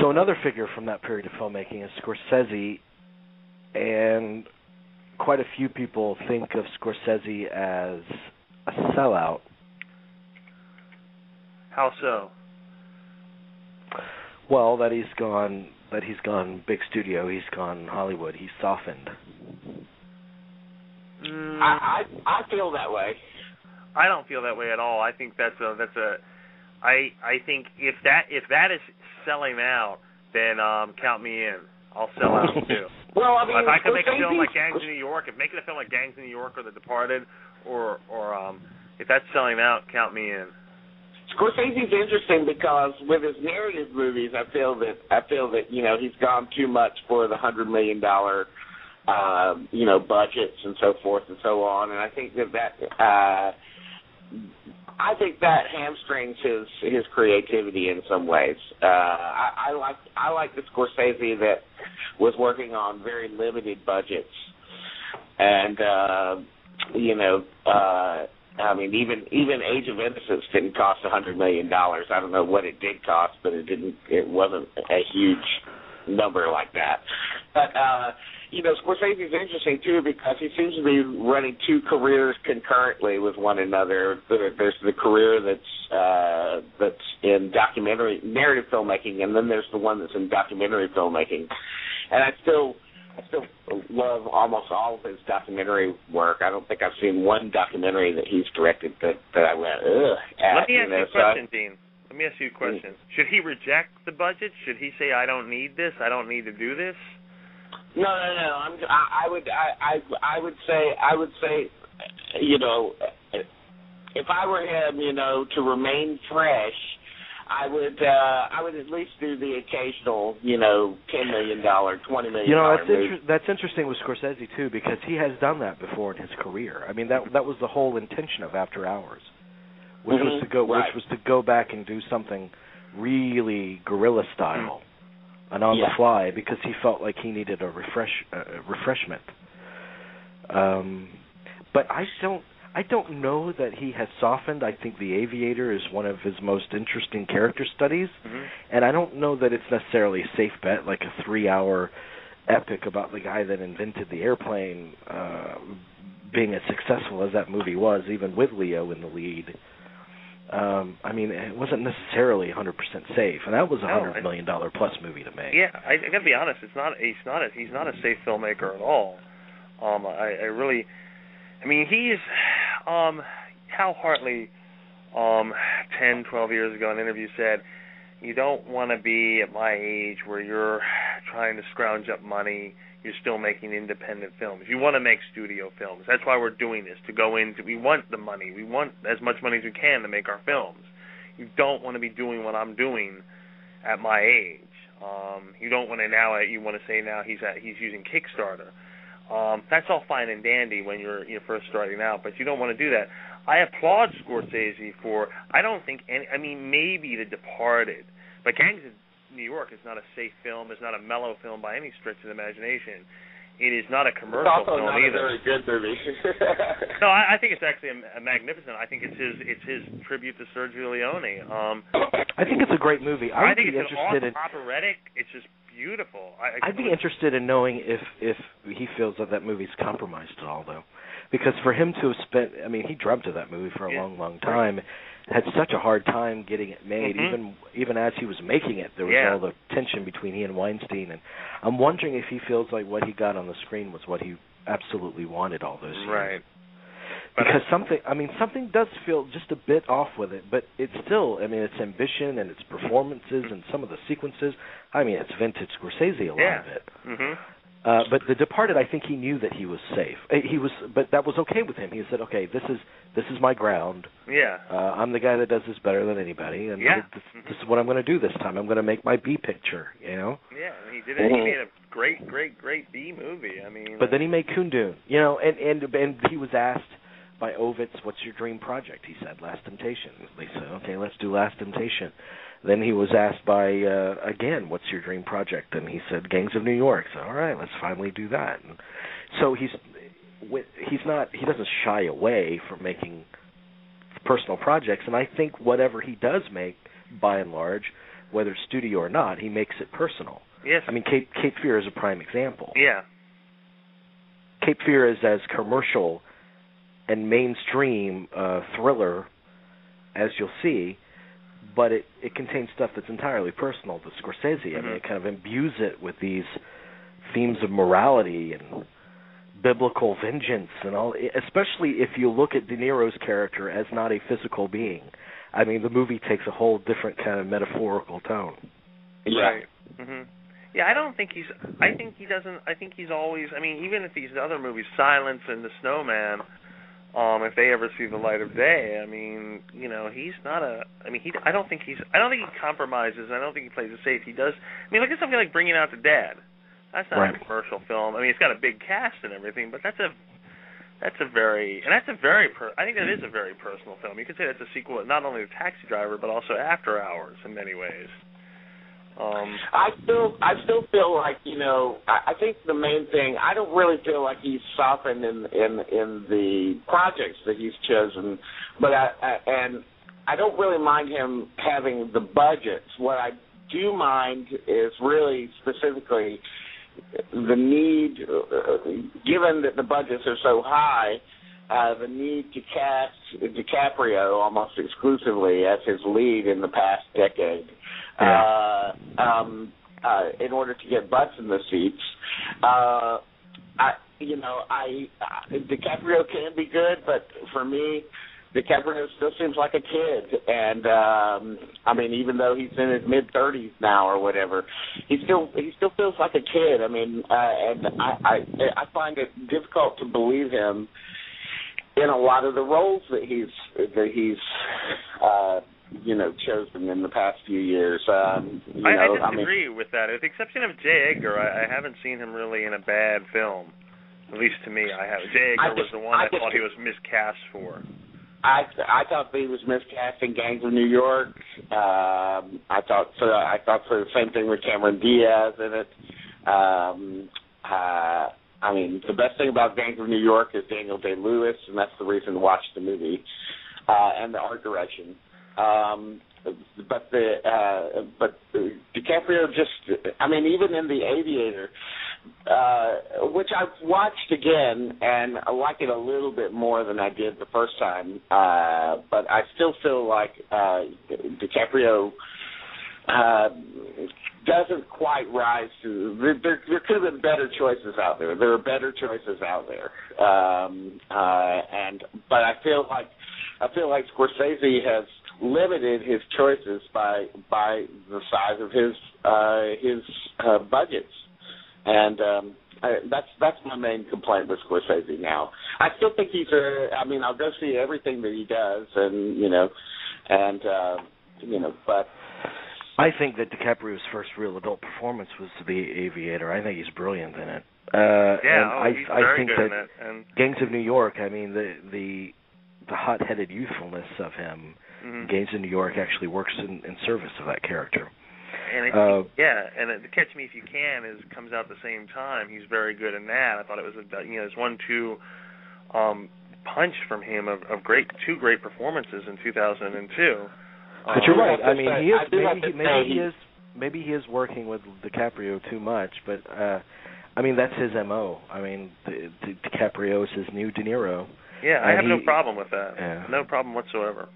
So another figure from that period of filmmaking is Scorsese, and quite a few people think of Scorsese as a sellout. How so? Well, that he's gone big studio, he's gone Hollywood, he's softened. I feel that way. I don't feel that way at all. I think I think if that is selling out, then count me in. I'll sell out too. Well, I mean, if I could make a film like Gangs of New York, if making a film like Gangs of New York or The Departed, or if that's selling out, count me in. Scorsese's interesting because with his narrative movies, I feel that he's gone too much for the $100 million budgets and so forth and so on, and I think that hamstrings his creativity in some ways. I like the Scorsese that was working on very limited budgets, and I mean, even Age of Innocence didn't cost $100 million. I don't know what it did cost, but it wasn't a huge number like that. But Scorsese's interesting too because he seems to be running two careers concurrently with one another. There's the career that's in narrative filmmaking, and then there's the one that's in documentary filmmaking. And I still love almost all of his documentary work. I don't think I've seen one documentary that he's directed that I went, ugh. Let me ask you a question, Dean. Let me ask you a question. Should he reject the budget? Should he say, I don't need this, I don't need to do this? No. I would say, if I were him, to remain fresh, I would at least do the occasional, $10 million, $20 million. That's interesting with Scorsese too, because he has done that before in his career. I mean, that was the whole intention of After Hours, which was to go back and do something really guerrilla style and on the fly, because he felt like he needed a refreshment. But I don't know that he has softened. I think The Aviator is one of his most interesting character studies, and I don't know that it's necessarily a safe bet, like a 3-hour epic about the guy that invented the airplane being as successful as that movie was, even with Leo in the lead. I mean, it wasn't necessarily 100% safe, and that was a $100 million plus movie to make. Yeah, I got to be honest. He's not a safe filmmaker at all. He's Hal Hartley 10, 12 years ago in an interview said, you don't want to be at my age where you're trying to scrounge up money, you're still making independent films. You want to make studio films. That's why we're doing this, we want the money. We want as much money as we can to make our films. You don't want to be doing what I'm doing at my age. You don't want to you want to say now he's using Kickstarter. That's all fine and dandy when you're first starting out, but you don't want to do that. I applaud Scorsese for, I don't think maybe The Departed, but Gangs of New York is not a safe film, it's not a mellow film by any stretch of the imagination. It is not a commercial film either. It's also not a very good movie. No, I think it's actually a magnificent. I think it's his tribute to Sergio Leone. I think it's a great movie. I think it's an operatic. It's just beautiful. I'd be interested in knowing if he feels that movie's compromised at all, though. Because for him to have spent, he dreamt of that movie for a long, long time, had such a hard time getting it made. Even as he was making it, there was all the tension between he and Weinstein. And I'm wondering if he feels like what he got on the screen was what he absolutely wanted all those years. Right. Because something does feel just a bit off with it, but it's still, its ambition and its performances and some of the sequences, it's vintage Scorsese, a lot of it. But The Departed, I think he knew that he was safe. But that was okay with him. He said, "Okay, this is my ground. Yeah. I'm the guy that does this better than anybody, and this is what I'm going to do this time. I'm going to make my B picture." Yeah, and he did it. He made a great B movie. But then he made Kundun. And he was asked by Ovitz, "What's your dream project?" He said, "Last Temptation." They said, "Okay, let's do Last Temptation." Then he was asked by, again, "What's your dream project?" And he said, "Gangs of New York." So, all right, let's finally do that. And so he doesn't shy away from making personal projects. And I think whatever he does make, by and large, whether it's studio or not, he makes it personal. Yes. I mean, Cape Fear is a prime example. Yeah. Cape Fear is as commercial and mainstream thriller as you'll see, but it contains stuff that's entirely personal to Scorsese. I mean, it kind of imbues it with these themes of morality and biblical vengeance and all, especially if you look at De Niro's character as not a physical being. I mean, the movie takes a whole different kind of metaphorical tone. Right. Mm-hmm. Yeah, I don't think he's. I think he doesn't. I think he's always. I mean, even if these other movies, Silence and The Snowman, if they ever see the light of day, I mean, you know, he's not a. I mean, I don't think he compromises. I don't think he plays it safe. He does. I mean, look at something like Bringing Out the Dead. That's not a commercial film. I mean, it's got a big cast and everything, but I think that is a very personal film. You could say that's a sequel, not only to Taxi Driver, but also After Hours in many ways. I still feel like, you know, I think the main thing, I don't really feel like he's softened in the projects that he's chosen, but I don't really mind him having the budgets. What I do mind is really specifically the need, given that the budgets are so high, the need to cast DiCaprio almost exclusively as his lead in the past decade. In order to get butts in the seats. DiCaprio can be good, but for me, DiCaprio still seems like a kid. And I mean, even though he's in his mid-30s now or whatever, he still feels like a kid. I mean, and I find it difficult to believe him in a lot of the roles that he's chosen in the past few years. I disagree with that. With the exception of J. Edgar, I haven't seen him really in a bad film. At least to me, I haven't. J. Edgar was the one I thought he was miscast for. I thought he was miscast in Gangs of New York. I thought the same thing with Cameron Diaz in it. I mean, the best thing about Gangs of New York is Daniel Day-Lewis, and that's the reason to watch the movie, and the art direction. But DiCaprio just, I mean, even in The Aviator, which I've watched again, and I like it a little bit more than I did the first time, but I still feel like DiCaprio doesn't quite rise to. There could have been better choices out there. There are better choices out there, but I feel like Scorsese has limited his choices by the size of his budgets, and that's my main complaint with Scorsese now. I still think I'll go see everything that he does, but I think that DiCaprio's first real adult performance was The Aviator. I think he's brilliant in it. He's very good in it. And Gangs of New York, I mean, the hot-headed youthfulness of him, Gangs of New York actually works in service of that character. And Catch Me If You Can comes out at the same time. He's very good in that. I thought it was there's 1-2 punch from him of two great performances in 2002. But you're right. I mean, maybe he is working with DiCaprio too much, but I mean that's his MO. I mean, DiCaprio is his new De Niro. Yeah, I have no problem with that. Yeah. No problem whatsoever.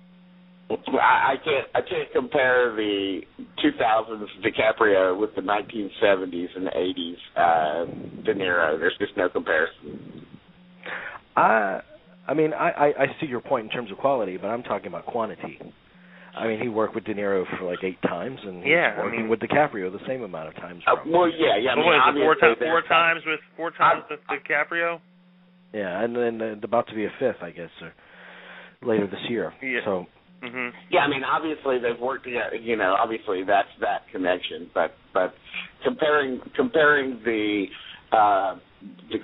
I can't compare the 2000s DiCaprio with the 1970s and 80s De Niro. There's just no comparison. I mean, I see your point in terms of quality, but I'm talking about quantity. I mean, he worked with De Niro for like 8 times, and he's working with DiCaprio the same amount of times. I mean, four times with DiCaprio? Yeah, and then about to be a 5th, I guess, or later this year. Yeah. So. Mm-hmm. Yeah, I mean, obviously they've worked together. Obviously that's that connection. But comparing the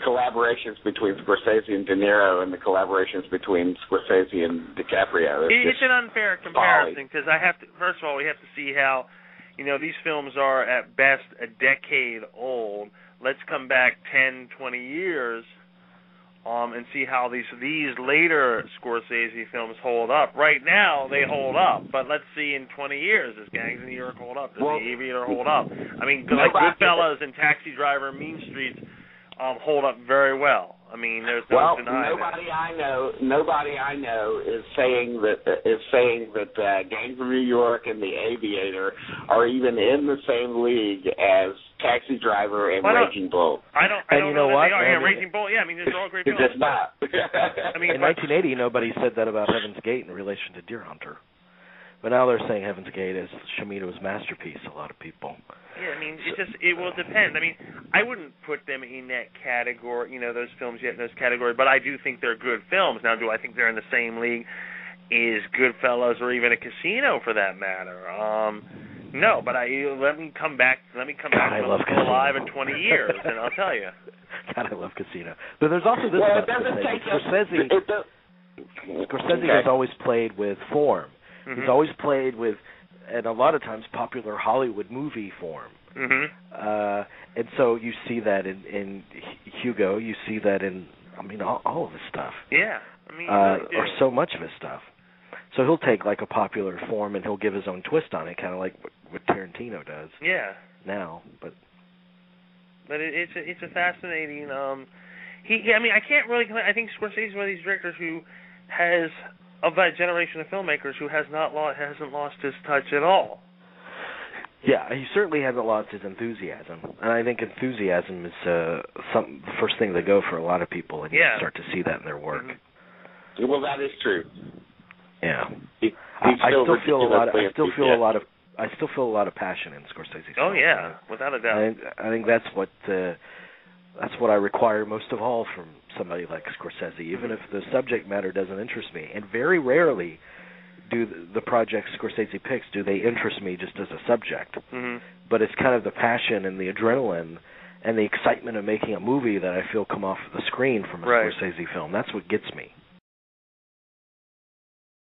collaborations between Scorsese and De Niro and the collaborations between Scorsese and DiCaprio, it's an unfair comparison because first of all, we have to see how, these films are at best a decade old. Let's come back 10, 20 years. and see how these later Scorsese films hold up. Right now, they hold up, but let's see in 20 years, does Gangs of New York hold up? Does The Aviator hold up? I mean, like Goodfellas and Taxi Driver and Mean Streets hold up very well. I mean, there's no denying nobody I know is saying that Gangs of New York and The Aviator are even in the same league as Taxi Driver and Raging Bull. I don't know what? They are. Yeah, Raging Bull. Yeah, I mean, they're all great films. It's not. I mean, in 1980, nobody said that about Heaven's Gate in relation to Deer Hunter. But now they're saying Heaven's Gate is Shimito's masterpiece, a lot of people. Yeah, I mean, it will depend. I mean, I wouldn't put them in that category, those films yet in those category, but I do think they're good films. Now, do I think they're in the same league as Goodfellas or even a Casino for that matter? No, but let me come back when I'm still alive in 20 years, and I'll tell you. God, I love Casino. But there's also this about Scorsese has always played with form. Mm-hmm. He's always played with, and a lot of times, popular Hollywood movie form. Mm-hmm. And so you see that in Hugo. You see that in, all of his stuff. Yeah. Or so much of his stuff. So he'll take, like, a popular form and he'll give his own twist on it, kind of like what Tarantino does. Yeah. Now, but it's a fascinating. I can't really. I think Scorsese is one of these directors who has, of that generation of filmmakers, who hasn't lost his touch at all. Yeah, he certainly hasn't lost his enthusiasm, and I think enthusiasm is the first thing to go for a lot of people, and you start to see that in their work. Mm-hmm. Well, that is true. Yeah, I still feel a lot of passion in Scorsese's. Oh yeah, without a doubt. I think that's what I require most of all from somebody like Scorsese, even if the subject matter doesn't interest me. And very rarely do the projects Scorsese picks, do they interest me just as a subject. Mm-hmm. But it's kind of the passion and the adrenaline and the excitement of making a movie that I feel come off the screen from a Scorsese film. That's what gets me.